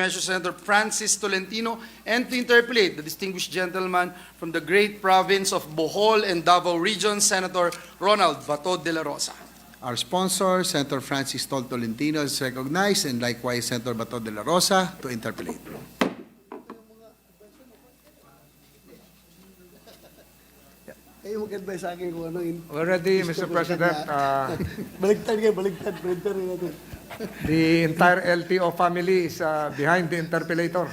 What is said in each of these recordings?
measure Senator Francis Tolentino and to interpellate the distinguished gentleman from the great province of Bohol and Davao Region, Senator Ronald Bato de la Rosa. Our sponsor, Senator Francis Tolentino, is recognized, and likewise Senator Bato de la Rosa to interpellate. Kayo mag-advise sa akin kung ano yun. Already, Mr. President, Baligtad kayo, baligtad. Printer rin natin. the entire LTO family is behind the interpellator.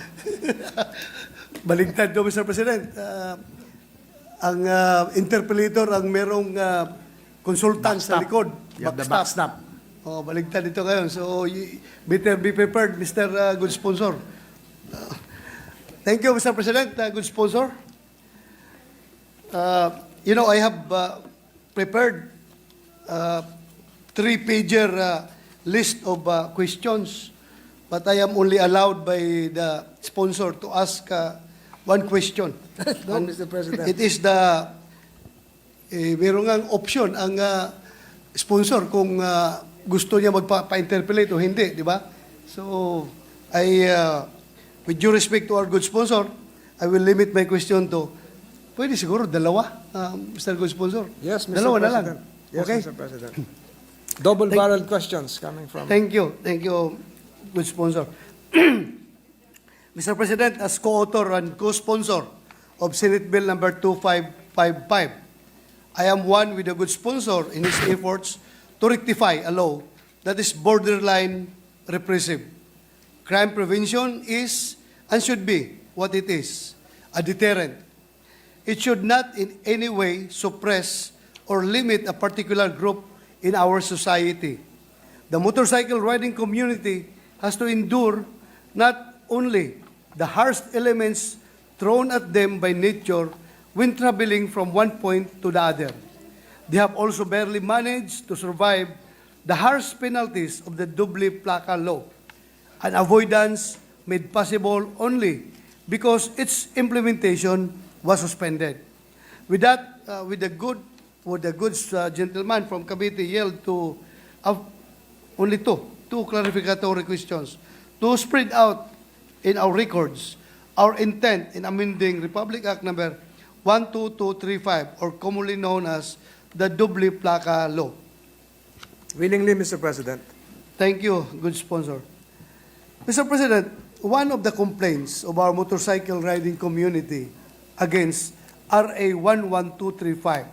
Baligtad ko, Mr. President. Ang interpellator, ang merong consultant sa likod. You have the backstop. Oh, baligtad ito ngayon. So, better be prepared, Mr. Good Sponsor. Thank you, Mr. President, good sponsor. You know, I have prepared 3-pager list of questions, but I am only allowed by the sponsor to ask one question. No, Mr. President. It is the meron ngang option ang sponsor kung gusto niya magpa-interpellate o hindi, di ba? So, with due respect to our good sponsor, I will limit my question to pwede siguro dalawa, Mr. Good Sponsor. Yes, Mr. Dalawa President. na lang. Yes, Okay? Mr. President. Double-barreled questions coming from... Thank you, good sponsor. Mr. President, as co-author and co-sponsor of Senate Bill number 2555, I am one with a good sponsor in his efforts to rectify a law that is borderline repressive. Crime prevention is and should be what it is, a deterrent. It should not in any way suppress or limit a particular group in our society. The motorcycle riding community has to endure not only the harsh elements thrown at them by nature when traveling from one point to the other. They have also barely managed to survive the harsh penalties of the Doble Placa law, an avoidance made possible only because its implementation was suspended. With that, with the good gentleman from Cavite yield to only two clarificatory questions to spread out in our records our intent in amending Republic Act number 12235, or commonly known as the Doble Placa law. Willingly, Mr. President. Thank you, good sponsor. Mr. President, one of the complaints of our motorcycle riding community against RA 11235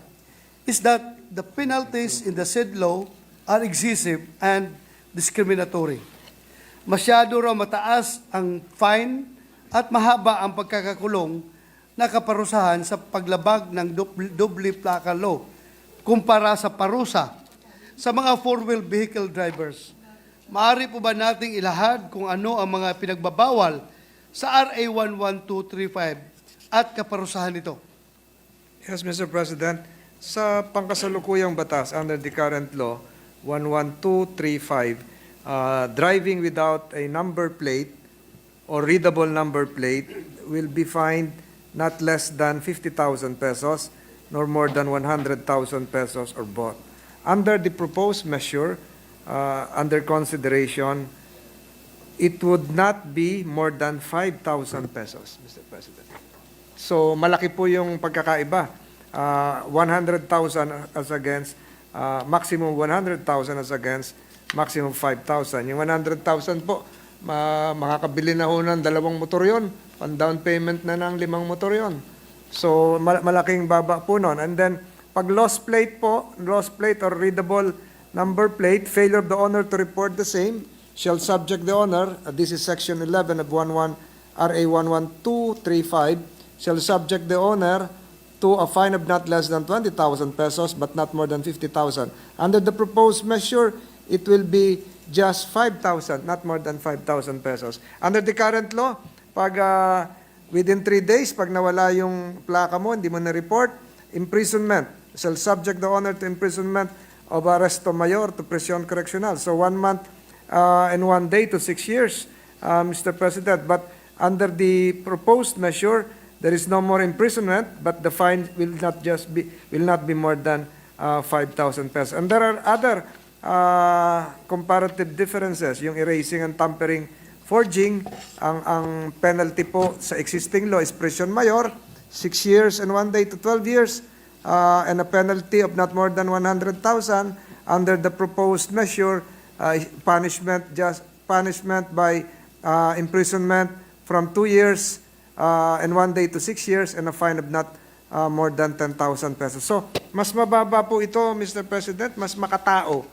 is that the penalties in the said law are excessive and discriminatory. Masyado raw mataas ang fine at mahaba ang pagkakakulong na kaparusahan sa paglabag ng Doble Placa law kumpara sa parusa sa mga four-wheel vehicle drivers. Maaari po ba nating ilahad kung ano ang mga pinagbabawal sa RA 11235 at kaparusahan nito? Yes, Mr. President. Sa pangkasalukuyang batas under the current law, 11235, driving without a number plate or readable number plate will be fined not less than 50,000 pesos nor more than 100,000 pesos or both. Under the proposed measure, under consideration, it would not be more than 5,000 pesos, Mr. President. So, malaki po yung pagkakaiba. 100,000 as against, maximum 100,000 as against maximum 5,000. Yung 100,000 po, makakabili na ho ng 2 motor yun. Pan-down payment na ng 5 motor yun. So, malaking baba po nun. And then, pag lost plate po, lost plate or readable number plate, failure of the owner to report the same, shall subject the owner, this is section 11 of RA 11235, shall subject the owner to a fine of not less than 20,000 pesos but not more than 50,000. Under the proposed measure, it will be just 5,000, not more than 5,000 pesos. Under the current law, pag within 3 days, pag nawala yung plaka mo, hindi mo na-report, imprisonment. Shall subject the owner to imprisonment of arresto mayor to prisión correccional. So 1 month and 1 day to 6 years, Mr. President. But under the proposed measure, there is no more imprisonment, but the fine will not be more than 5,000 pesos. And there are other comparative differences, yung erasing and tampering forging, ang penalty po sa existing law is prison mayor, 6 years and 1 day to 12 years, and a penalty of not more than 100,000. Under the proposed measure, punishment by imprisonment from 2 years and 1 day to 6 years, and a fine of not more than 10,000 pesos. So, mas mababa po ito, Mr. President, mas makatao.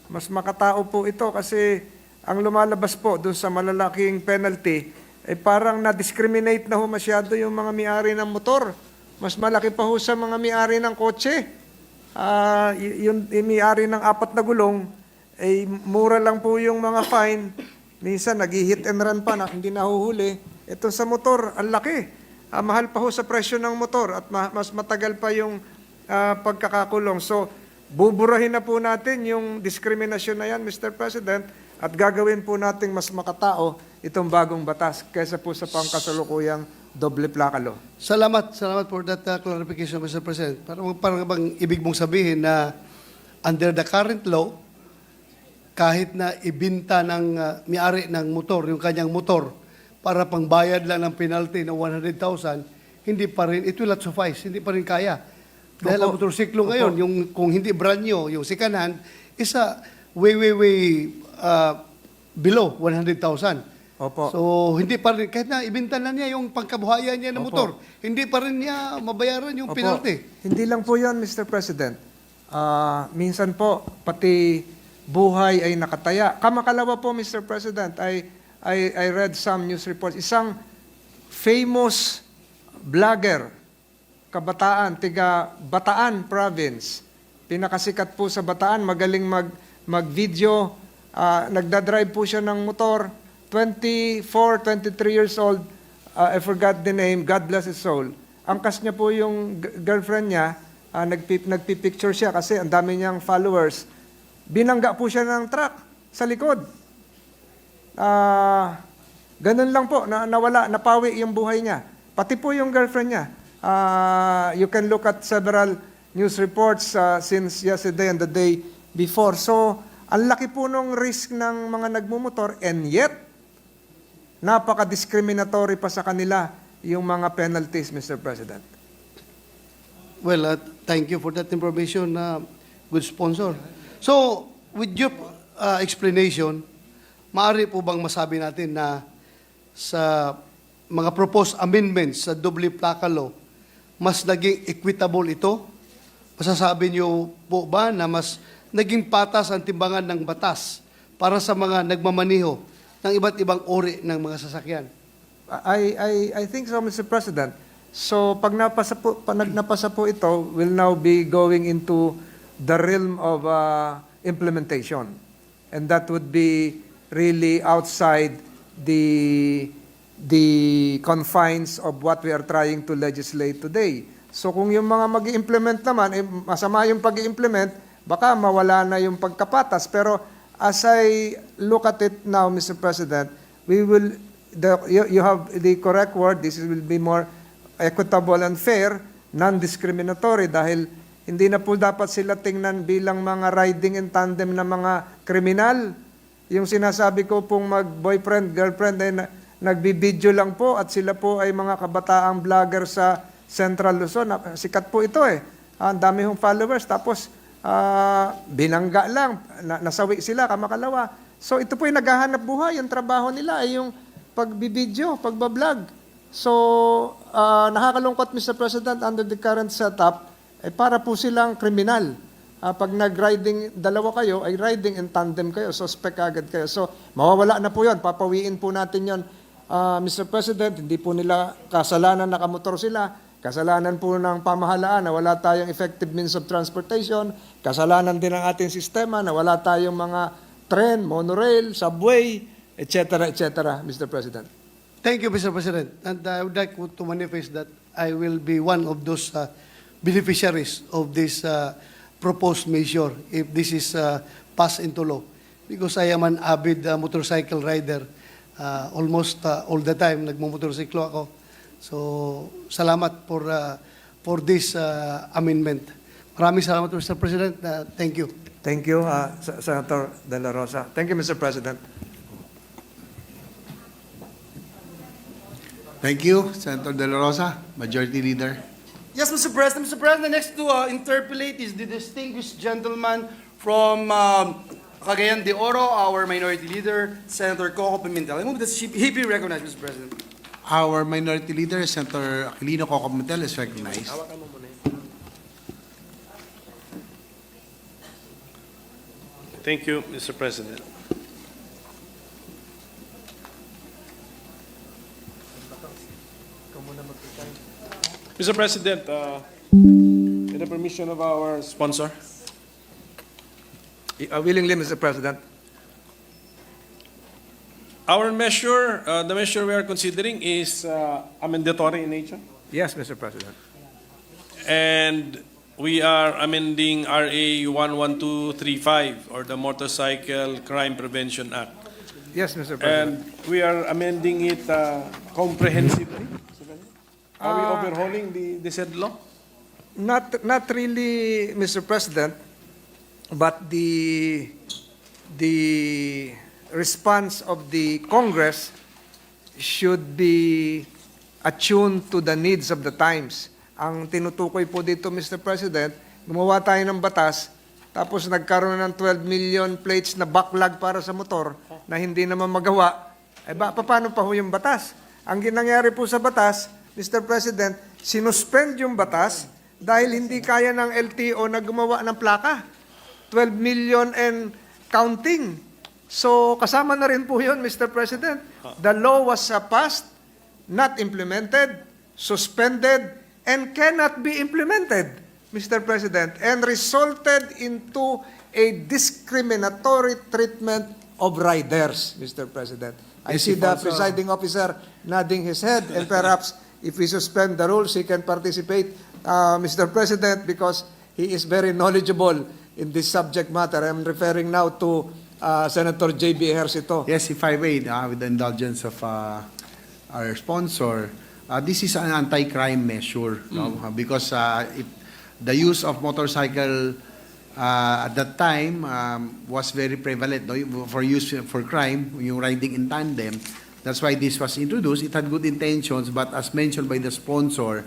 Mas makatao po ito kasi ang lumalabas po doon sa malalaking penalty, parang na-discriminate na ho masyado yung mga may-ari ng motor. Mas malaki pa ho sa mga may-ari ng kotse. Yung may-ari ng 4 na gulong, mura lang po yung mga fine. Minsan, nag-hit and run pa na hindi nahuhuli. Ito sa motor, ang laki. Mahal pa ho sa presyo ng motor at mas matagal pa yung pagkakakulong. So, buburahin na po natin yung diskriminasyon na yan, Mr. President, at gagawin po natin mas makatao itong bagong batas kaysa po sa pangkasalukuyang doble plaka law. Salamat for that clarification, Mr. President. Parang bang ibig mong sabihin na under the current law, kahit na ibinta ng may-ari ng motor, yung kanyang motor, para pangbayad lang ng penalty na 100,000, hindi pa rin, it will not suffice, hindi pa rin kaya. Dahil ang motorsiklo ngayon, yung, kung hindi brand new, yung second hand, isa way below 100,000. Opo. So, hindi pa rin, kahit na ibinta na niya yung pangkabuhayan niya ng Opo. motor, hindi pa rin niya mabayaran yung Opo. penalty. Hindi lang po yan, Mr. President. Minsan po, pati buhay ay nakataya. Kamakalawa po, Mr. President, I read some news reports. Isang famous vlogger, kabataan, tiga Bataan Province. Pinakasikat po sa Bataan, magaling mag-video. Nagdadrive po siya ng motor. 24, 23 years old. I forgot the name. God bless his soul. Angkas niya po yung girlfriend niya. Nagpipicture siya kasi ang dami niyang followers. Binangga po siya ng truck sa likod. Ganun lang po, nawala, napawi yung buhay niya. Pati po yung girlfriend niya. You can look at several news reports since yesterday and the day before. So, ang laki po nung risk ng mga nagmumotor, and yet, napaka-discriminatory pa sa kanila yung mga penalties, Mr. President. Well, thank you for that information, good sponsor. So, with your explanation, maaari po bang masabi natin na sa mga proposed amendments sa doble plaka law, mas naging equitable ito? Masasabi niyo po ba na mas naging patas ang timbangan ng batas para sa mga nagmamaniho ng iba't ibang uri ng mga sasakyan? I think so, Mr. President. So, pag napasa po ito, will now be going into the realm of implementation. And that would be really outside the confines of what we are trying to legislate today. So, kung yung mga mag-implement naman, masama yung pag-implement, baka mawala na yung pagkapatas. Pero as I look at it now, Mr. President, you have the correct word. This will be more equitable and fair, non-discriminatory dahil hindi na po dapat sila tingnan bilang mga riding in tandem na mga kriminal. Yung sinasabi ko pong mag-boyfriend, girlfriend ay nagbibideo lang po at sila po ay mga kabataang vlogger sa Central Luzon. Sikat po ito eh. Ang dami hong followers. Tapos binangga lang, nasawi sila, kamakalawa. So ito po yung naghahanap buhay. Yung trabaho nila ay yung pagbibideo, pagbablog. So nakakalungkot, Mr. President, under the current setup, para po silang kriminal. Pag nag-riding, dalawa kayo, ay riding in tandem kayo, suspect agad kayo. So mawawala na po yun, papawiin po natin yun. Mr. President, hindi po nila kasalanan nakamotor sila. Kasalanan po ng pamahalaan na wala tayong effective means of transportation. Kasalanan din ng ating sistema na wala tayong mga tren, monorail, subway, etc., etc., Mr. President. Thank you, Mr. President. And I would like to manifest that I will be one of those beneficiaries of this proposed measure if this is passed into law. Because I am an avid motorcycle rider. Almost all the time, nagmumotorsiklo ako. So, salamat for this amendment. Maraming salamat, Mr. President. Thank you. Thank you, Senator De La Rosa. Thank you, Mr. President. Thank you, Senator De La Rosa, Majority Leader. Yes, Mr. President. Mr. President, next to interpolate is the distinguished gentleman from Cagayan de Oro, our Minority Leader, Senator Coco Pimentel. I move that he be recognized, Mr. President. Our Minority Leader, Senator Aquilino Coco Pimentel, is recognized. Thank you, Mr. President. Mr. President, with the permission of our sponsor, Willingly, Mr. President. our measure, the measure we are considering is amendatory in nature, Yes, Mr. President. and we are amending RA 11235 or the Motorcycle Crime Prevention Act, Yes, Mr. President. and we are amending it comprehensively. Are we overhauling the said law? Not really, Mr. President, but the response of the Congress should be attuned to the needs of the times. Ang tinutukoy po dito, Mr. President, gumawa tayo ng batas, tapos nagkaroon ng 12 million plates na backlog para sa motor na hindi naman magawa. Paano pa ho yung batas? Ang ginangyari po sa batas, Mr. President, sinuspend yung batas dahil hindi kaya ng LTO na gumawa ng plaka. 12 million and counting. So, kasama na rin po yun, Mr. President. The law was passed, not implemented, suspended, and cannot be implemented, Mr. President, and resulted into a discriminatory treatment of riders, Mr. President. I Yes, see if the also- presiding officer nodding his head, and perhaps if we suspend the rules, he can participate, Mr. President, because he is very knowledgeable in this subject matter. I'm referring now to Senator J.B. Ejercito. Yes, if I may, with the indulgence of our sponsor, this is an anti-crime measure, no? Because the use of motorcycle at that time was very prevalent, no? For use for crime, yung riding in tandem. That's why this was introduced. It had good intentions, but as mentioned by the sponsor,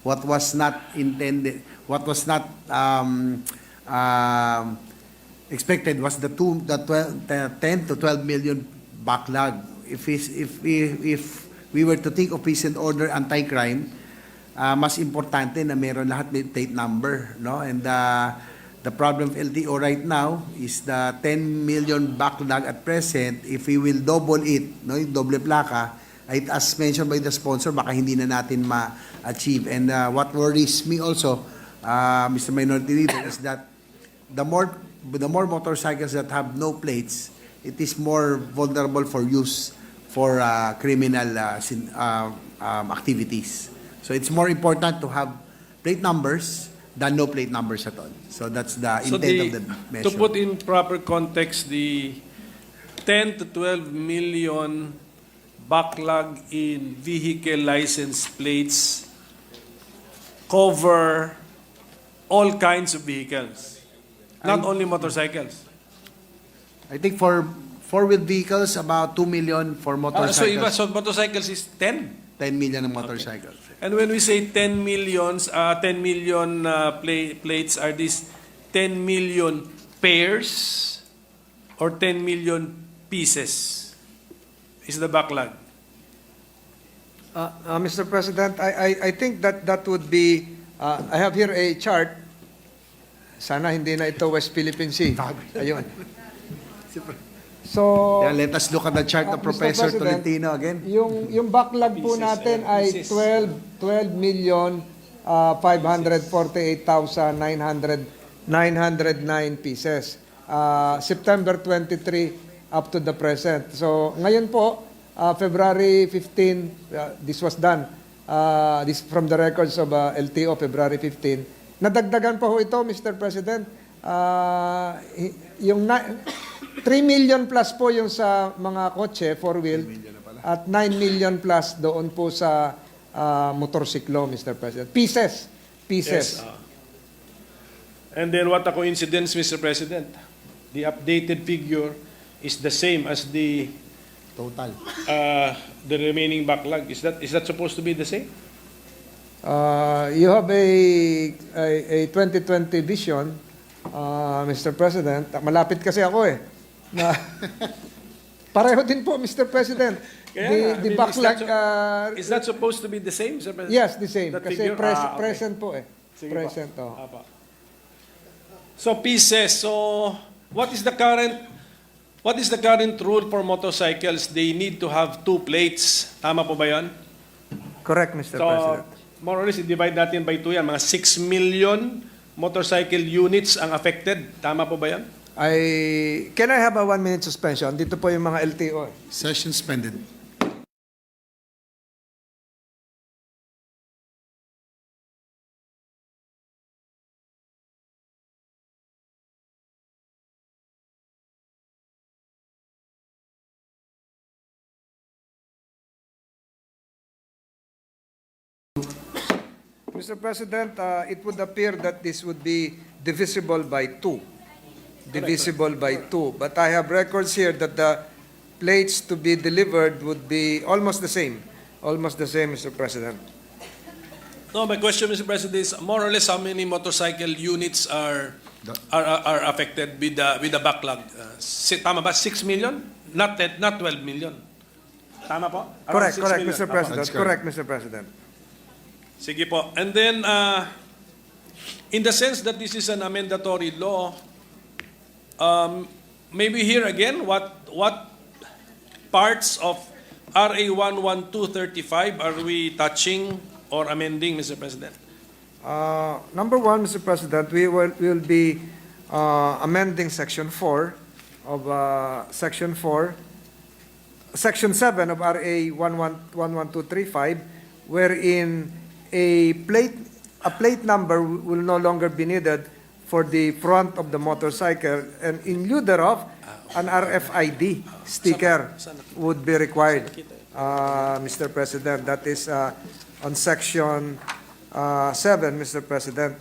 what was not intended, what was not expected was the 10 to 12 million backlog. If we were to think of peace and order, anti-crime, mas importante na meron lahat may plate number, no? And the problem of LTO right now is the 10 million backlog at present. If we will double it, no, yung doble plaka, as mentioned by the sponsor, baka hindi na natin ma-achieve. And what worries me also, Mr. Minority Leader, is that the more motorcycles that have no plates, it is more vulnerable for use for criminal activities. So it's more important to have plate numbers than no plate numbers at all. So that's the intent of the measure. To put in proper context, the 10 to 12 million backlog in vehicle license plates cover all kinds of vehicles, not only motorcycles. I think for four-wheeled vehicles, about 2 million for motorcycles. So motorcycles is 10. 10 million ng motorcycles. And when we say 10 million plates, are these 10 million pairs or 10 million pieces? Is the backlog? Mr. President, I think that would be, I have here a chart. Sana hindi na ito West Philippine Sea. Ayun. So, Yeah, let us look at the chart of Mr. Professor President, Tolentino again. yung backlog po natin ay 12,548,909 pieces. September 23 up to the present. So, ngayon po, February 15, this was done. This from the records of LTO, February 15. Nadagdagan pa ho ito, Mr. President. Yung 3 million plus po yung sa mga kotse, four-wheel, at 9 million plus doon po sa motorsiklo, Mr. President. Pieces. Yes. And then what a coincidence, Mr. President. The updated figure is the same as the Total. The remaining backlog, is that supposed to be the same? You have a 2020 vision, Mr. President. Malapit kasi ako eh. Na pareho din po, Mr. President. Kaya nga, The I mean, backlog, Is that supposed to be the same, Sir President? yes, the same. That Kasi figure? Okay. present po eh. Sige Present, po. oh. Apa. So pieces. So what is the current rule for motorcycles? They need to have 2 plates. Tama po ba 'yon? Correct, Mr. So President. more or less i-divide natin by 2 yan. Mga 6 million motorcycle units ang affected. Tama po ba 'yan? Can I have a 1-minute suspension? Dito po yung mga LTO. Session suspended. Mr. President, it would appear that this would be divisible by 2. Divisible by 2. But I have records here that the plates to be delivered would be almost the same. Almost the same, Mr. President. No, my question, Mr. President, is more or less how many motorcycle units are affected with the backlog? Tama ba? 6 million? Not 12 million. Tama po? Around Correct, 6 correct, million. Mr. Tama. President. That's correct. Correct, Mr. President. Sige po. And then, in the sense that this is an amendatory law, maybe here again, what parts of RA 11235 are we touching or amending, Mr. President? Number 1, Mr. President, we will be amending Section 4 of Section 7 of RA 11235, wherein a plate number will no longer be needed for the front of the motorcycle, and in lieu thereof, an RFID sticker would be required, Mr. President. That is on Section 7, Mr. President.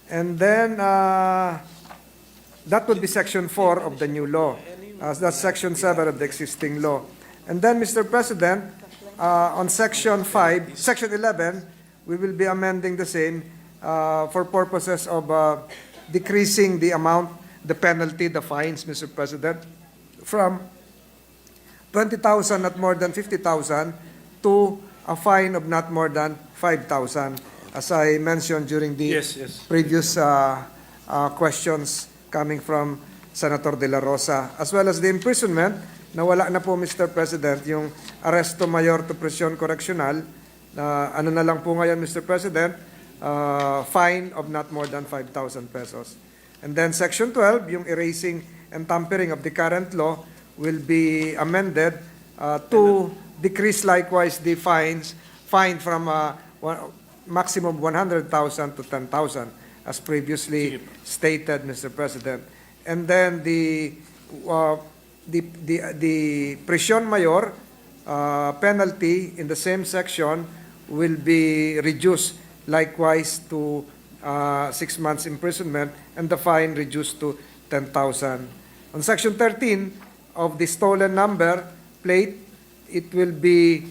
And then that would be Section 4 of the new law. That's Section 7 of the existing law. And then, Mr. President, on Section 11, we will be amending the same for purposes of decreasing the amount, the penalty, the fines, Mr. President, from 20,000 not more than 50,000 to a fine of not more than 5,000, as I mentioned during the Yes, yes. previous questions coming from Senator De La Rosa, as well as the imprisonment. Nawala na po, Mr. President, yung arresto mayor to prisión correccional. Ano na lang po ngayon, Mr. President, fine of not more than 5,000 pesos. And then Section 12, yung erasing and tampering of the current law, will be amended to decrease likewise the fine from maximum 100,000 to 10,000, as previously stated, Mr. President. And then the prisión mayor penalty in the same section will be reduced likewise to 6 months imprisonment, and the fine reduced to 10,000. On Section 13 of the stolen number plate, it will be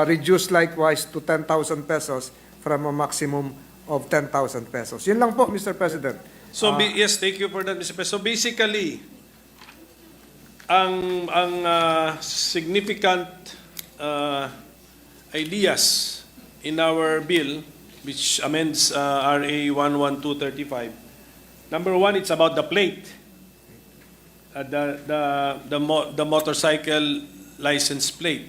reduced likewise to 10,000 pesos from a maximum of 10,000 pesos. Yun lang po, Mr. President. So yes, thank you for that, Mr. President. So basically, ang significant ideas in our bill, which amends RA 11235. Number 1, it's about the plate, the motorcycle license plate.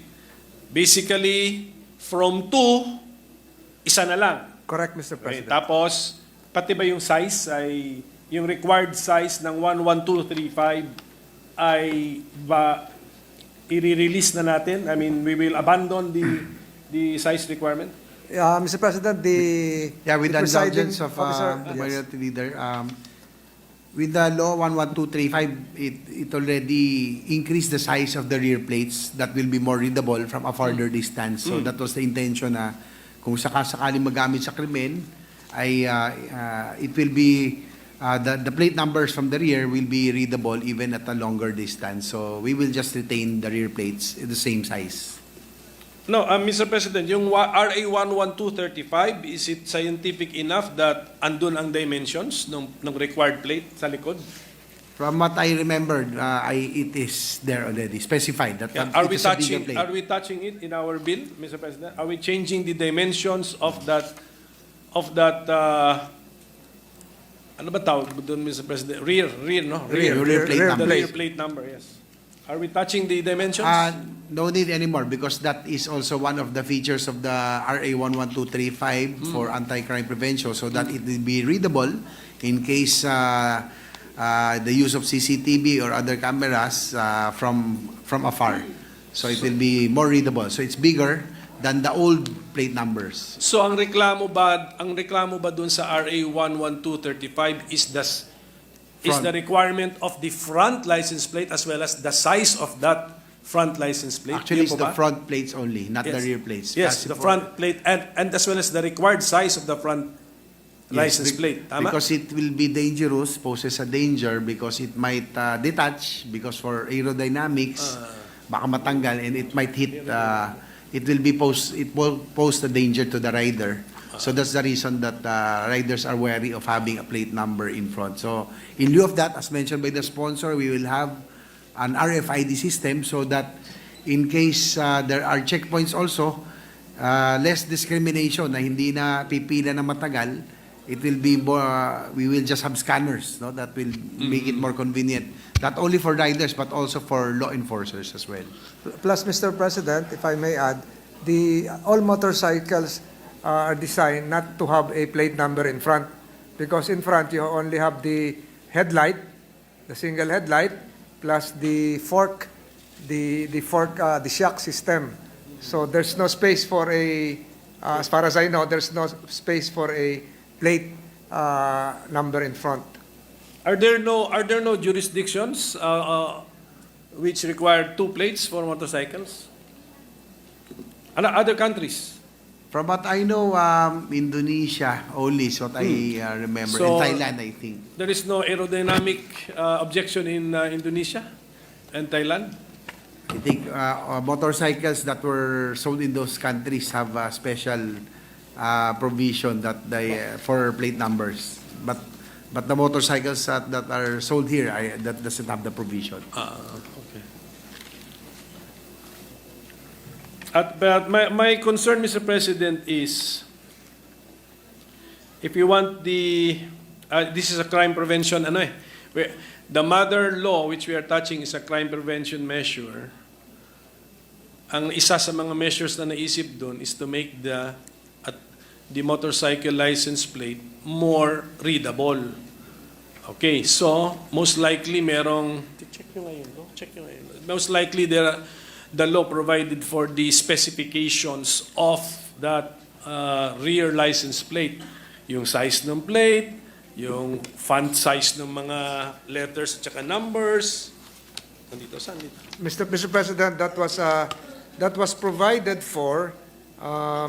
Basically, from 2, isa na lang. Correct, Mr. Okay, President. tapos, pati ba yung size ay, yung required size ng 11235 ay ba i-release na natin? I mean, we will abandon the size requirement? Mr. President, With the presiding indulgence of officer- the yes. Minority Leader, with the law 11235, it already increased the size of the rear plates that will be more readable from a farther distance. So that was the intention na kung sakaling magamit sa krimen, ay it will be the plate numbers from the rear will be readable even at a longer distance. So we will just retain the rear plates in the same size. No, Mr. President, yung RA 11235, is it scientific enough that andun ang dimensions ng required plate sa likod? From what I remembered, it is there already specified that Yeah. it is a bigger plate. Are we touching it in our bill, Mr. President? Are we changing the dimensions of that ano ba tawag doon, Mr. President? Rear, no? Rear plate The number. rear plate number, yes. Are we touching the dimensions? No need anymore because that is also one of the features of the RA 11235 for anti-crime prevention, so that it will be readable in case the use of CCTV or other cameras from afar. So it will be more readable. So it's bigger than the old plate numbers. So ang reklamo ba doon sa RA 11235 is Front. the requirement of the front license plate as well as the size of that front license plate? Actually, Yun it's po the ba? front plates only, not the Yes. rear plates. Yes, Kasi the for- front plate and as well as the required size of the front Yes, license plate. Tama? Because it will be dangerous, poses a danger because it might detach because for aerodynamics, baka matanggal and it might hit, it will pose the danger to the rider. So that's the reason that riders are wary of having a plate number in front. So in lieu of that, as mentioned by the sponsor, we will have an RFID system so that in case there are checkpoints also, less discrimination na hindi na pipila na matagal, it will be more, we will just have scanners, no, that will make it more convenient, not only for riders but also for law enforcers as well. Plus, Mr. President, if I may add, all motorcycles are designed not to have a plate number in front, because in front you only have the headlight, the single headlight, plus the fork, the shock system. So there's no space for as far as I know, there's no space for a plate number in front. Are there no jurisdictions which require two plates for motorcycles? Other countries? From what I know, Indonesia only is what I remember, So- and Thailand, I think. There is no aerodynamic objection in Indonesia and Thailand? I think motorcycles that were sold in those countries have a special provision that for plate numbers. But the motorcycles that are sold here, that doesn't have the provision. Okay. But my concern, Mr. President, is if you want this is a crime prevention, the mother law which we are touching is a crime prevention measure. Ang isa sa mga measures na naisip doon is to make the motorcycle license plate more readable. Okay, so most likely most likely the law provided for the specifications of that rear license plate, yung size ng plate, yung font size ng mga letters at saka numbers. Nandito, saan dito? Mr. President, that was provided for,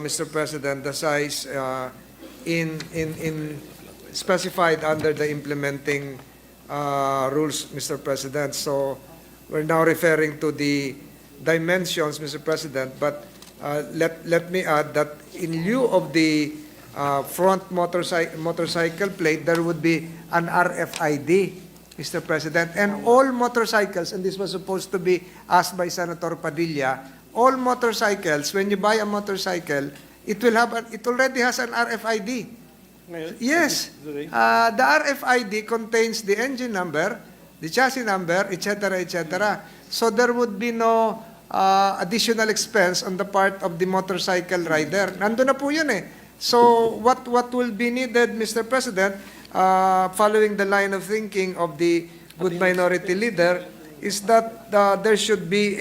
Mr. President, the size in specified under the implementing rules, Mr. President. So we're now referring to the dimensions, Mr. President, but let me add that in lieu of the front motorcycle plate, there would be an RFID, Mr. President, and all motorcycles, and this was supposed to be asked by Senator Padilla, all motorcycles, when you buy a motorcycle, it already has an RFID. Ngayon? Yes. The RFID contains the engine number, the chassis number, etc., etc. So there would be no additional expense on the part of the motorcycle rider. Nandun na po yun eh. So what will be needed, Mr. President, following the line of thinking of the good minority leader, is that there should be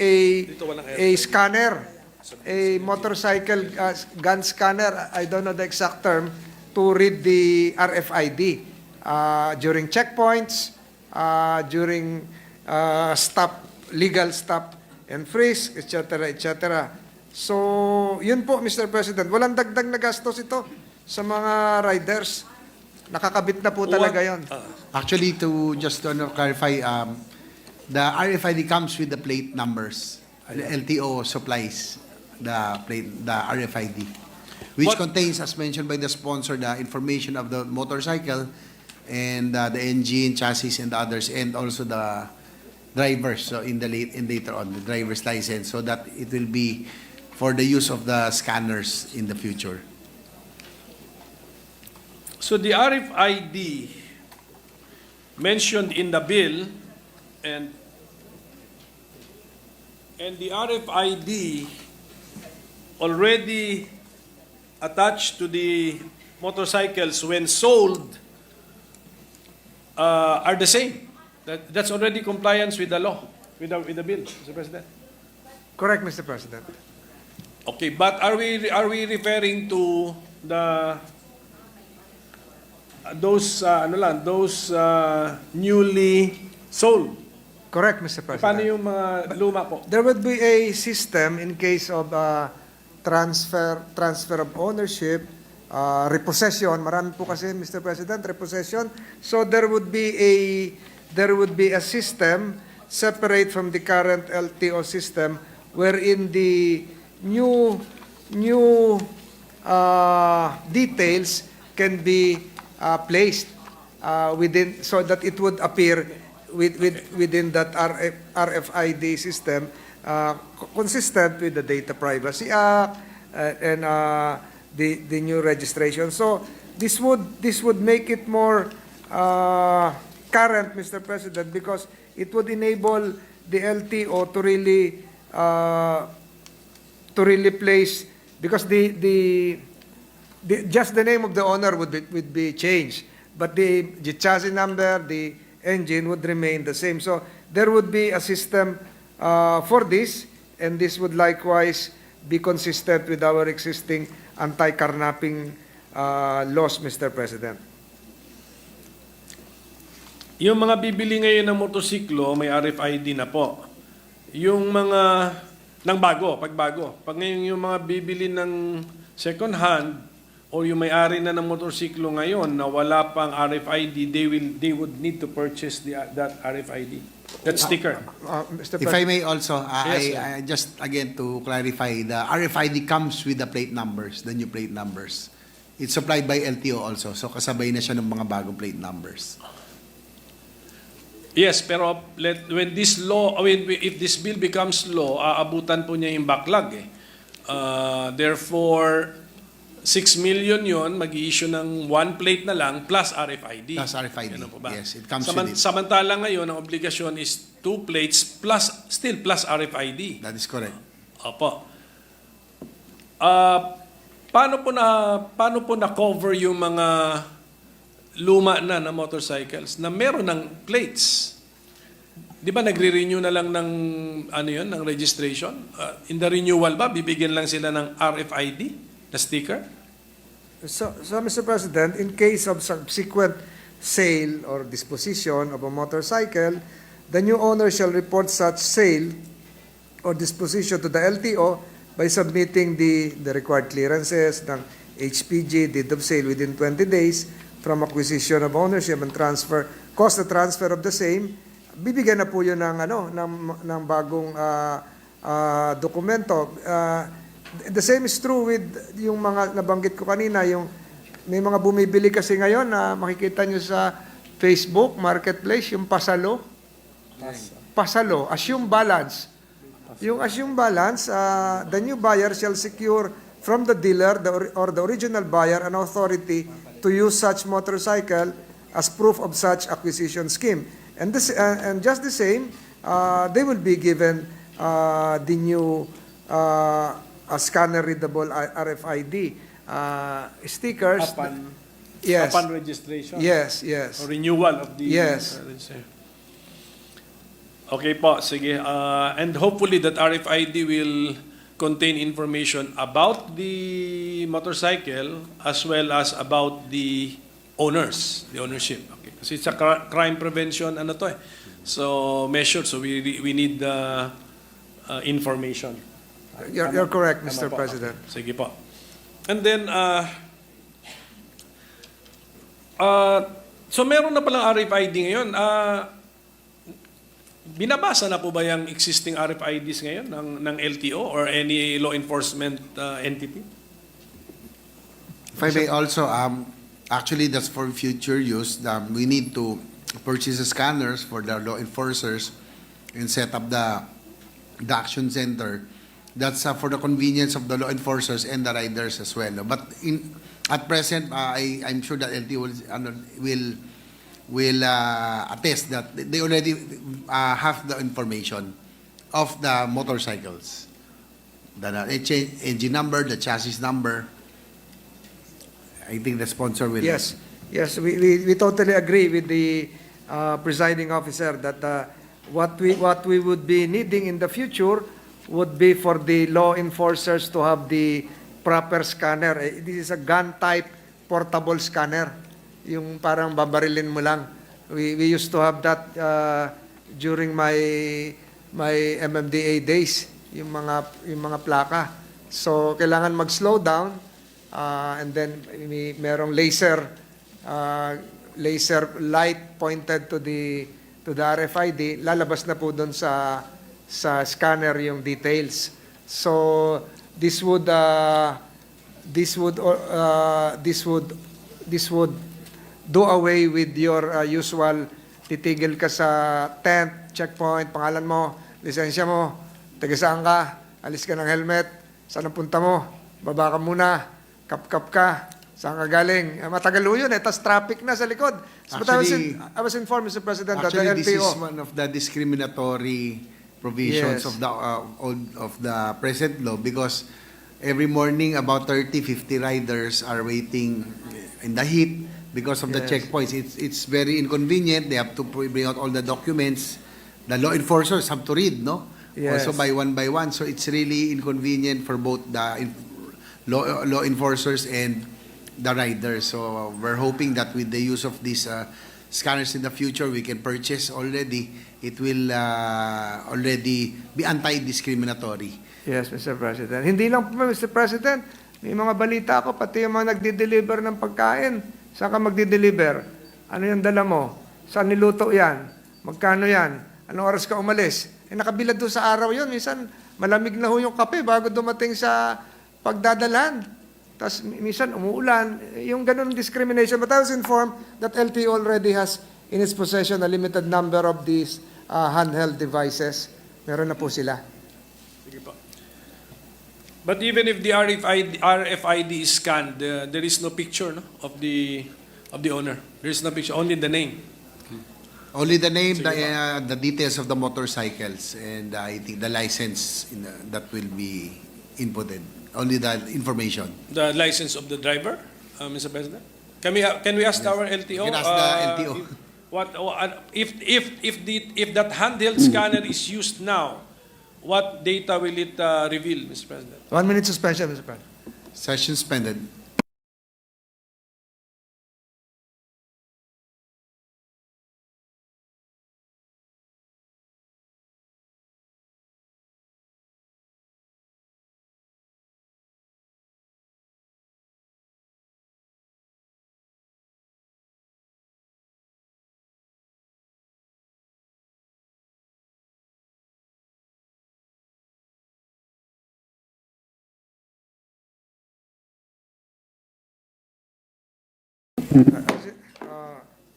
a scanner, a motorcycle gun scanner, I don't know the exact term, to read the RFID during checkpoints, during legal stop and frisk, etc., etc. So, yun po, Mr. President. Walang dagdag na gastos ito sa mga riders. Nakakabit na po talaga yon. Actually, to just to clarify, the RFID comes with the plate numbers. The LTO supplies the RFID, which What- contains, as mentioned by the sponsor, the information of the motorcycle and the engine, chassis, and the others, and also the drivers. So in later on, the driver's license, so that it will be for the use of the scanners in the future. So the RFID mentioned in the bill and the RFID already attached to the motorcycles when sold are the same. That's already compliance with the law, with the bill, Mr. President. Correct, Mr. President. Okay, but are we referring to the those newly sold? Correct, Mr. President. Paano yung mga luma po? There would be a system in case of transfer of ownership, repossession. Marami po kasi, Mr. President, repossession. So there would be a system separate from the current LTO system wherein the new details can be placed within, so that it would appear within that RFID system, consistent with the Data Privacy Act and the new registration. So this would make it more current, Mr. President, because it would enable the LTO to really place, because just the name of the owner would be changed, but the chassis number, the engine would remain the same. So there would be a system for this, and this would likewise be consistent with our existing anti-carnapping laws, Mr. President. Yung mga bibili ngayon ng motosiklo, may RFID na po. Yung mga pagbago. Pag ngayon yung mga bibili ng second hand o yung may-ari na ng motorsiklo ngayon na wala pang RFID, they would need to purchase that RFID, that sticker. Mr. If I may also, Yes, sir. I just again to clarify, the RFID comes with the plate numbers, the new plate numbers. It's supplied by LTO also, so kasabay na siya ng mga bagong plate numbers. Yes, pero when this law, if this bill becomes law, aabutan po niya yung backlog eh. Therefore, 6 million yon, mag-i-issue ng one plate na lang plus RFID. Plus RFID, Ganun po ba? yes, it comes with it. Samantala ngayon, ang obligasyon is 2 plates plus RFID. That is correct. Opo. Paano po na-cover yung mga luma na motorcycles na meron ng plates? Di ba nagre-renew na lang ng ng registration? In the renewal ba bibigyan lang sila ng RFID na sticker? So, Mr. President, in case of subsequent sale or disposition of a motorcycle, the new owner shall report such sale or disposition to the LTO by submitting the required clearances ng HPG, deed of sale within 20 days from acquisition of ownership and transfer, cost the transfer of the same. Bibigyan na po yun ng bagong dokumento. The same is true with yung mga nabanggit ko kanina, yung may mga bumibili kasi ngayon na makikita nyo sa Facebook Marketplace, yung pasalo. Pasalo, assume balance. Yung assume balance, the new buyer shall secure from the dealer or the original buyer an authority to use such motorcycle as proof of such acquisition scheme. And just the same, they will be given the new scanner readable RFID stickers. Yes. Upon registration? Yes. Or renewal of the Yes. registration. Okay po, sige. And hopefully that RFID will contain information about the motorcycle as well as about the owners, the ownership. Okay. Kasi it's a crime prevention So measure, so we need the information. You're correct, Tama Mr. po. President. Sige po. And then So meron na palang RFID ngayon. Binabasa na po ba yung existing RFIDs ngayon ng LTO or any law enforcement entity? If I may also, actually that's for future use. We need to purchase the scanners for the law enforcers and set up the action center. That's for the convenience of the law enforcers and the riders as well. But at present, I'm sure that LTO will attest that they already have the information of the motorcycles, the engine number, the chassis number. I think the sponsor will. Yes, yes, we totally agree with the presiding officer that what we would be needing in the future would be for the law enforcers to have the proper scanner. This is a gun-type portable scanner, yung parang babarilin mo lang. We used to have that during my MMDA days, yung mga plaka. So kailangan mag-slow down. And then merong laser light pointed to the RFID, lalabas na po doon sa scanner yung details. So this would do away with your usual titigil ka sa tent, checkpoint, pangalan mo, lisensya mo, taga saan ka, alis ka ng helmet, saan ang punta mo, baba ka muna, kap ka, saan ka galing? Matagal ho yun tas traffic na sa likod. So, Actually, I was informed, Mr. President, that the Actually, this is LTO... one of the discriminatory provisions Yes. of the present law, because every morning about 30-50 riders are waiting in the heat because of the Yes. checkpoints. It's very inconvenient. They have to bring out all the documents. The law enforcers have to read, no? Yes. Also by one. So it's really inconvenient for both the law enforcers and the riders. So we're hoping that with the use of these scanners in the future, we can purchase already. It will already be anti-discriminatory. Yes, Mr. President. Hindi lang po, Mr. President. May mga balita ako, pati yung mga nagdi-deliver ng pagkain. Saan ka magdi-deliver? Ano yung dala mo? Saan niluto yan? Magkano yan? Anong oras ka umalis? Nakabilad doon sa araw yun. Minsan, malamig na ho yung kape bago dumating sa pagdadalan. Tapos, minsan, umuulan. Yung ganun discrimination. But I was informed that LTO already has in its possession a limited number of these handheld devices. Meron na po sila. Sige po. But even if the RFID is scanned, there is no picture, no, of the owner. There is no picture, only the name. Only the name, the details of the motorcycles, and I think the license that will be inputted. Only the information. The license of the driver, Mr. President. Can we ask our LTO? You can ask the LTO. If that handheld scanner is used now, what data will it reveal, Mr. President? 1 minute suspension, Mr. President. Session suspended.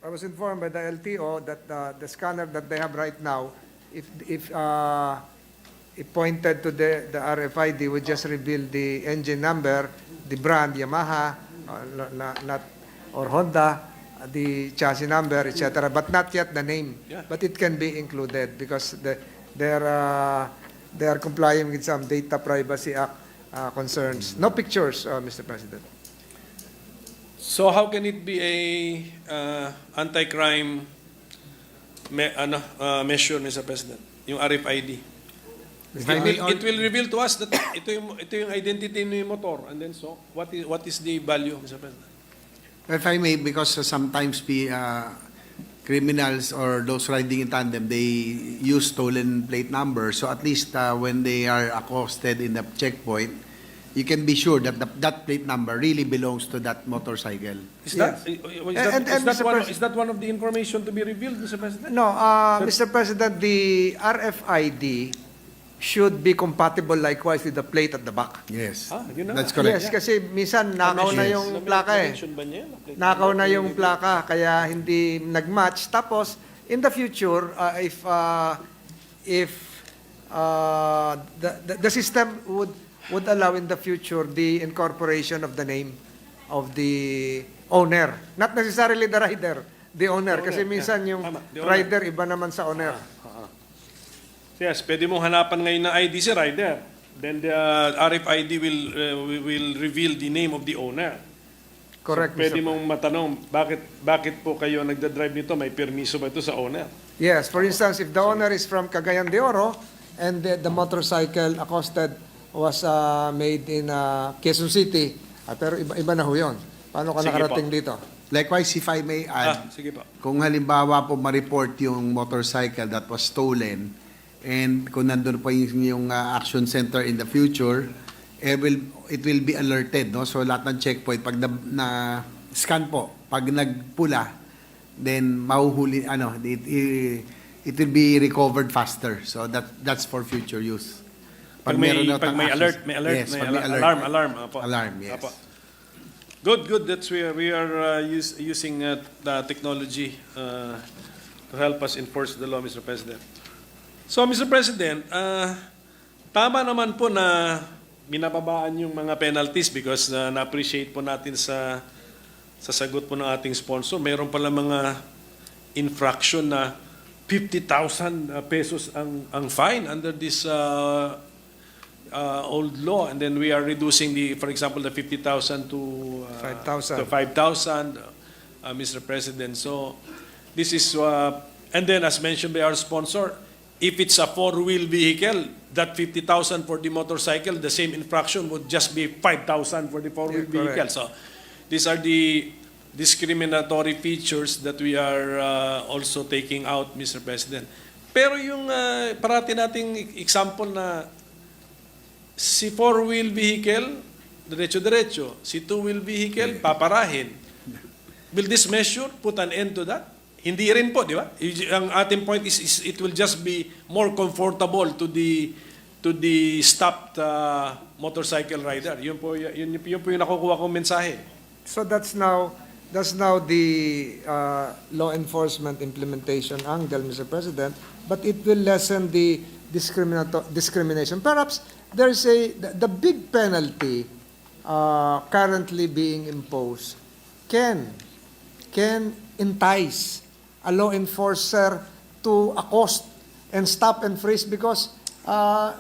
I was informed by the LTO that the scanner that they have right now, if pointed to the RFID, would just reveal the engine number, the brand, Yamaha, or Honda, the chassis number, etc., but not yet the name. Yeah. But it can be included because they are complying with some Data Privacy Act concerns. No pictures, Mr. President. So how can it be a anti-crime measure, Mr. President? Yung RFID. It will reveal to us that ito yung identity ng motor, and then so what is the value, Mr. President? If I may, because sometimes criminals or those riding in tandem, they use stolen plate numbers. So at least when they are accosted in the checkpoint, you can be sure that that plate number really belongs to that motorcycle. Is that, Mr. is that one of the information to be revealed, Mr. President? No, Mr. President, the RFID should be compatible likewise with the plate at the back. Yes. Yun na That's nga. correct. Yes, kasi minsan nakaw na Yes. yung plaka eh. Mention ba niya? Nakaw na yung plaka, kaya hindi nag-match. Tapos, in the future, if the system would allow in the future the incorporation of the name of the owner. Not necessarily the rider, the owner. Kasi minsan yung Tama, the owner. rider iba naman sa owner. Yes, pwede mong hanapan ngayon ng ID si rider. Then the RFID will reveal the name of the owner. Correct, So, pwede Mr. mong matanong, bakit po kayo nagda-drive nito? May permiso ba ito sa owner? Yes, for instance, if the owner is from Cagayan de Oro and the motorcycle accosted was made in Quezon City, pero iba na ho yun. Paano ka Sige nakarating po. dito? Likewise, if I may add, Sige po. kung halimbawa po ma-report yung motorcycle that was stolen, and kung nandun po yung action center in the future, it will be alerted, no? So lahat ng checkpoint pag na scan po, pag nagpula, then mahuhuli it will be recovered faster. So that's for future use. Pag may meron na pag may access- alert, may alert, yes, may pag may alert. alarm. Apo. Alarm, yes. Apo. Good. That's we are using the technology to help us enforce the law, Mr. President. So, Mr. President, tama naman po na binababaan yung mga penalties because na-appreciate po natin sa sagot po ng ating sponsor. Mayroon pala mga infraction na 50,000 pesos ang fine under this old law, and then we are reducing for example, the 50,000 to 5,000. to 5,000, Mr. President. So this is, and then as mentioned by our sponsor, if it's a four-wheel vehicle, that 50,000 for the motorcycle, the same infraction would just be 5,000 for the four-wheel Yeah, correct. vehicle. So these are the discriminatory features that we are also taking out, Mr. President. Pero yung parati nating example na si four-wheel vehicle, diretso-diretso. Si two-wheel vehicle, paparahin. Will this measure put an end to that? Hindi rin po, di ba? Ang ating point is it will just be more comfortable to the stopped motorcycle rider. Yun po yung nakukuha kong mensahe. So that's now the law enforcement implementation angle, Mr. President, but it will lessen the discrimination. Perhaps there's the big penalty currently being imposed can entice a law enforcer to accost and stop and freeze because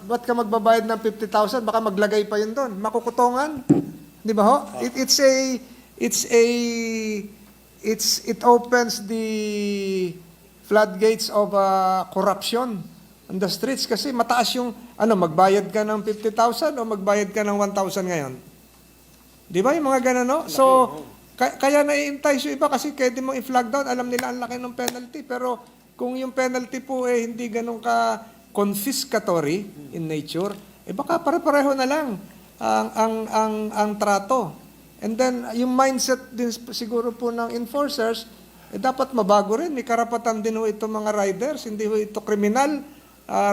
ba't ka magbabayad ng 50,000? Baka maglagay pa yun doon. Makukutongan. Di ba ho? It opens the floodgates of corruption on the streets kasi mataas yung magbayad ka ng 50,000 o magbayad ka ng 1,000 ngayon. Di ba yung mga ganun, no? So, kaya nai-entice yung iba kasi pwede mong i-flag down, alam nila ang laki ng penalty. Pero kung yung penalty po hindi ganun ka confiscatory in nature, baka pare-pareho na lang ang trato. And then, yung mindset din siguro po ng enforcers, dapat mabago rin. May karapatan din ho itong mga riders, hindi ho ito kriminal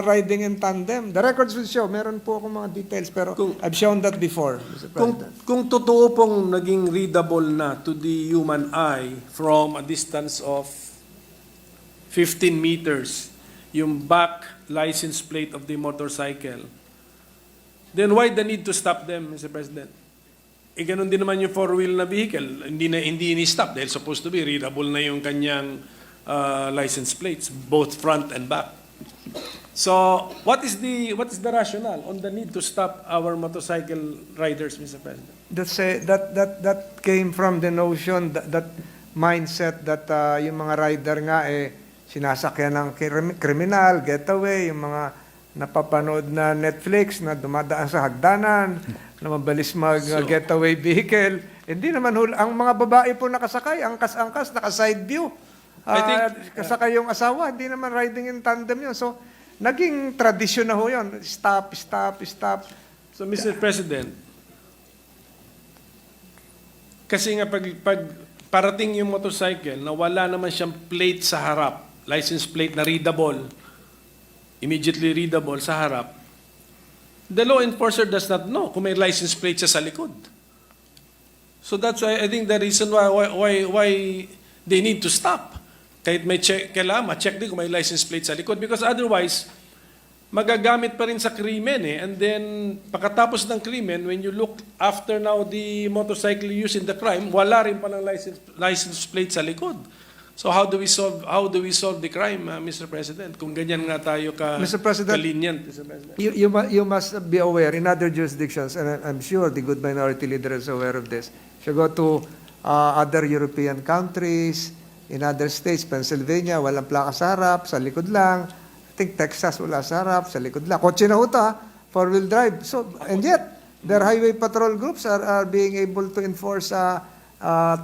riding in tandem. The records will show, meron po akong mga details, pero I've shown that before, Mr. President. Kung totoo pong naging readable na to the human eye from a distance of 15 meters, yung back license plate of the motorcycle, then why the need to stop them, Mr. President? Ganun din naman yung four-wheel na vehicle. Hindi ni-stop dahil supposed to be readable na yung kanyang license plates, both front and back. So, what is the rationale on the need to stop our motorcycle riders, Mr. President? That came from the notion, that mindset that yung mga rider nga sinasakyan ng kriminal, getaway, yung mga napapanood na Netflix na dumadaan sa hagdanan, na mabilis mag-getaway vehicle. Hindi naman ang mga babae po nakasakay, angkas-angkas, naka-side view. Kasakay yung asawa, hindi naman riding in tandem yun. So, naging tradisyon na ho yun. Stop. So, Mr. President, Kasi nga pag parating yung motorcycle na wala naman siyang plate sa harap, license plate na readable, immediately readable sa harap, the law enforcer does not know kung may license plate siya sa likod. So that's why I think the reason why they need to stop. Kahit may check, kailangan ma-check din kung may license plate sa likod because otherwise, magagamit pa rin sa krimen eh. And then, pagkatapos ng krimen, when you look after now the motorcycle used in the crime, wala rin palang license plate sa likod. So how do we solve the crime, Mr. President? Kung ganyan nga tayo Mr. President, kalinyan, Mr. President. You must be aware, in other jurisdictions, and I'm sure the good minority leader is aware of this, if you go to other European countries, in other states, Pennsylvania, walang plaka sa harap, sa likod lang. I think Texas, wala sa harap, sa likod lang. Kotse na uta, four-wheel drive. So, and yet, their highway patrol groups are being able to enforce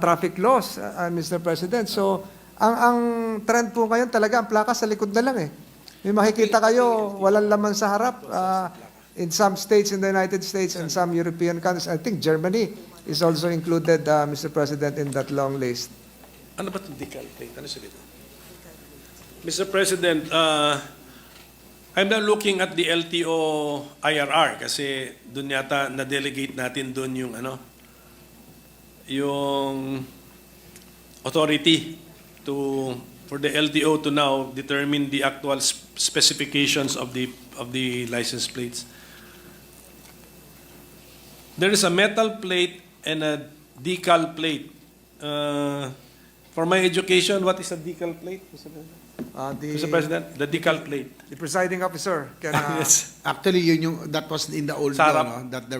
traffic laws, Mr. President. So, ang trend po ngayon talaga, ang plaka sa likod na lang eh. May makikita kayo, walang laman sa harap. In some states in the United States and some European countries, I think Germany is also included, Mr. President, in that long list. Ano ba itong decal plate? Ano siya dito? Mr. President, I'm now looking at the LTO IRR kasi doon yata na-delegate natin doon yung authority for the LTO to now determine the actual specifications of the license plates. There is a metal plate and a decal plate. For my education, what is a decal plate, Mr. President? Mr. President, the decal plate. The presiding officer can... Yes. Actually, that was in the old Sa law, harap. no? That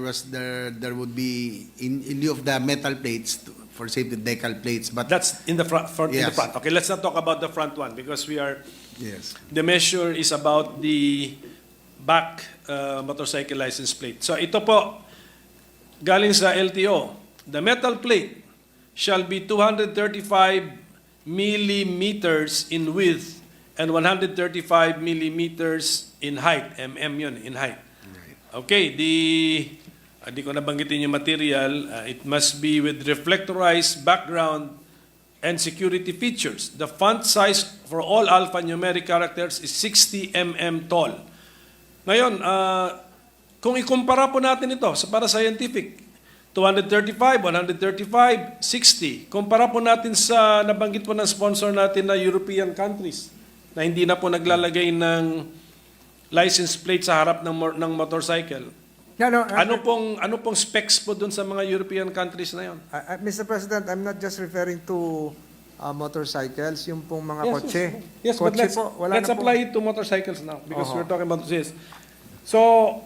there would be in lieu of the metal plates for say the decal plates, but That's in the front. In the Yes. front. Okay, let's not talk about the front one because yes. the measure is about the back motorcycle license plate. So ito po, galing sa LTO. The metal plate shall be 235 millimeters in width and 135 millimeters in height. Yun, in height. Okay, di ko nabanggitin yung material. It must be with reflectorized background and security features. The font size for all alphanumeric characters is 60 mm tall. Ngayon, kung ikumpara po natin ito para scientific, 235, 135, 60. Kumpara po natin sa nabanggit po ng sponsor natin na European countries na hindi na po naglalagay ng license plate sa harap ng motorcycle. Yeah, no, Ano pong specs po dun sa mga European countries na yon? Mr. President, I'm not just referring to motorcycles, yung pong mga kotse. Yes, but Kotse let's po, wala na po. apply it to motorcycles now because we're talking about this. So,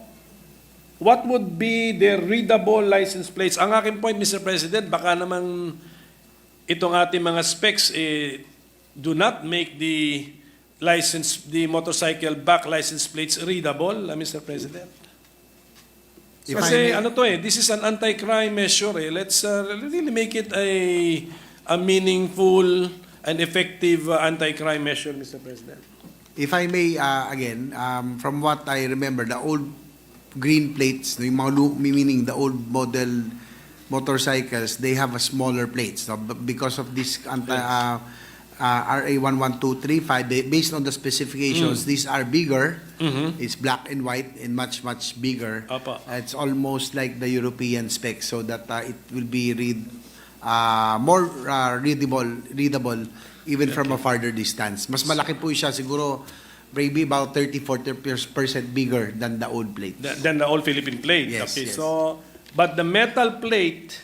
what would be the readable license plates? Ang aking point, Mr. President, baka naman itong ating mga specs do not make the motorcycle back license plates readable, Mr. President. If Kasi I may- this is an anti-crime measure. Let's really make it a meaningful and effective anti-crime measure, Mr. President. If I may, again, from what I remember, the old green plates, yung mga meaning the old model motorcycles, they have a smaller plates. So, because of this RA 11235, based on the specifications, these are bigger. It's black and white and much bigger. Apa. It's almost like the European specs, so that it will be more readable even from a farther distance. Mas malaki po siya, siguro maybe about 30-40% bigger than the old plate. Than the old Philippine plate. Yes, Okay, yes. so but the metal plate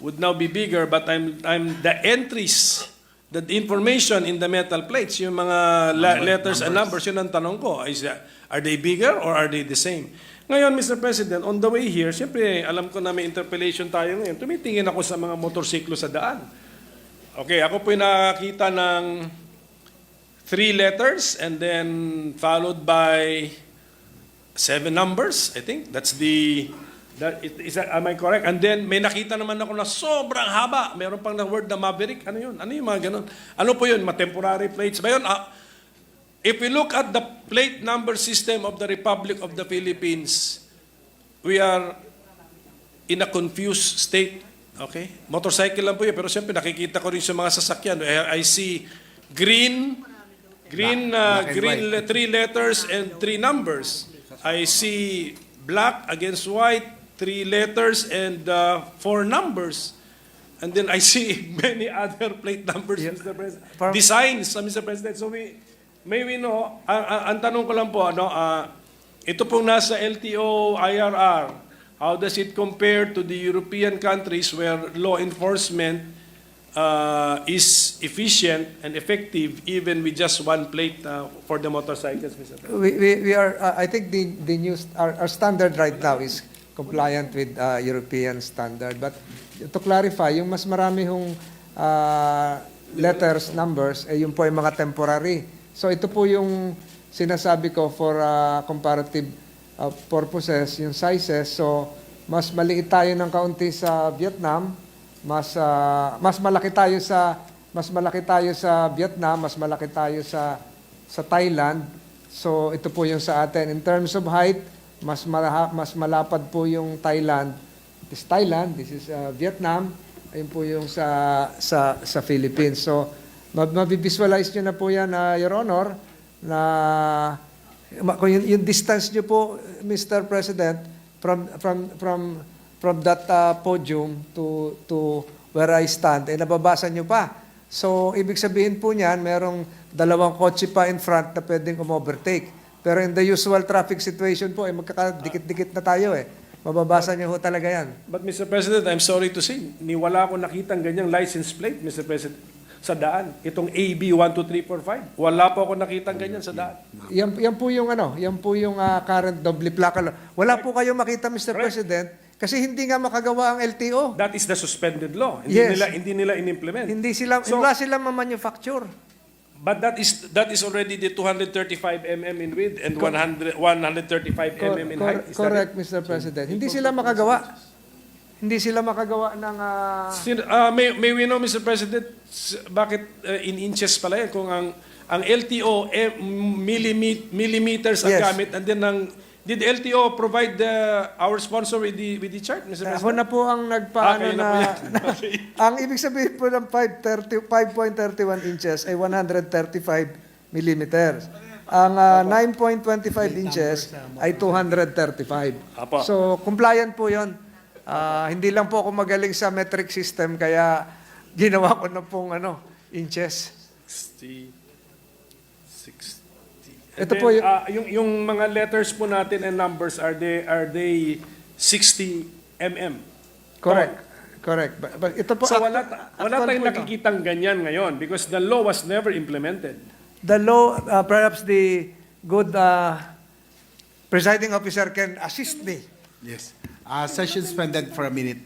would now be bigger, but I'm the entries, the information in the metal plates, yung mga letters and numbers, yun ang tanong ko. Are they bigger or are they the same? Ngayon, Mr. President, on the way here, siyempre, alam ko na may interpellation tayo ngayon. Tumitingin ako sa mga motorsiklo sa daan. Okay, ako po'y nakakita ng 3 letters and then followed by 7 numbers, I think. Am I correct? And then may nakita naman ako na sobrang haba. Meron pang na word na Maverick. Ano yun? Ano yung mga ganun? Ano po yun? Temporary plates ba yun? If we look at the plate number system of the Republic of the Philippines, we are in a confused state, Okay? Motorcycle lang po yun, pero siyempre nakikita ko rin sa mga sasakyan. I see green, Black and white. three letters and three numbers. I see black against white, three letters and four numbers. And then I see many other plate numbers, Mr. President. Designs, Mr. President. So may we know, ang tanong ko lang po, ito pong nasa LTO, IRR, how does it compare to the European countries where law enforcement is efficient and effective even with just one plate for the motorcycles, Mr. President? We are, I think the new, our standard right now is compliant with European standard. But to clarify, yung mas marami hong letters, numbers, yung po ay mga temporary. So ito po yung sinasabi ko for comparative purposes, yung sizes. So mas maliit tayo ng kaunti sa Vietnam, mas malaki tayo sa Vietnam, mas malaki tayo sa Thailand. So ito po yung sa atin. In terms of height, mas malapad po yung Thailand. This is Thailand, this is Vietnam. Ayun po yung sa Philippines. So mabivisualize nyo na po yan, Your Honor, na kung yung distance nyo po, Mr. President, from that podium to where I stand, nababasa nyo pa. So, ibig sabihin po niyan, merong dalawang kotse pa in front na pwedeng overtake. Pero in the usual traffic situation po, magkakadikit-dikit na tayo Mababasa nyo ho talaga yan. But Mr. President, I'm sorry to say, wala akong nakitang ganyang license plate, Mr. President, sa daan. Itong AB 12345. Wala po ako nakitang ganyan sa daan. Yan po yung current doble plaka. Wala po kayong makita, Mr. President, kasi hindi nga makagawa ang LTO. That is the suspended law. Yes. Hindi nila in-implement. Wala sila ma-manufacture. But that is already the 235 mm in width and 135 mm in height. Is that Correct, it? Mr. President. Hindi sila makagawa. Hindi sila makagawa ng... May we know, Mr. President, bakit in inches pala yan? Kung ang LTO millimeters ang Yes. gamit, and then did the LTO provide our sponsor with the chart, Mr. Ako President? na po ang nagpaano kayo na po yan. Okay. Ang ibig sabihin po ng 5.31 inches ay 135 millimeters. Ang 9.25 inches ay 235. Apo. So, compliant po yon. Hindi lang po ako magaling sa metric system, kaya ginawa ko na pong inches. 60. Ito And po then, yung mga letters po natin and numbers, are they 60 mm? Correct. Correct. But ito po, So wala actual tayong po ito. nakikitang ganyan ngayon because the law was never implemented. The law, perhaps the good presiding officer can assist me. Yes. Session suspended for a minute.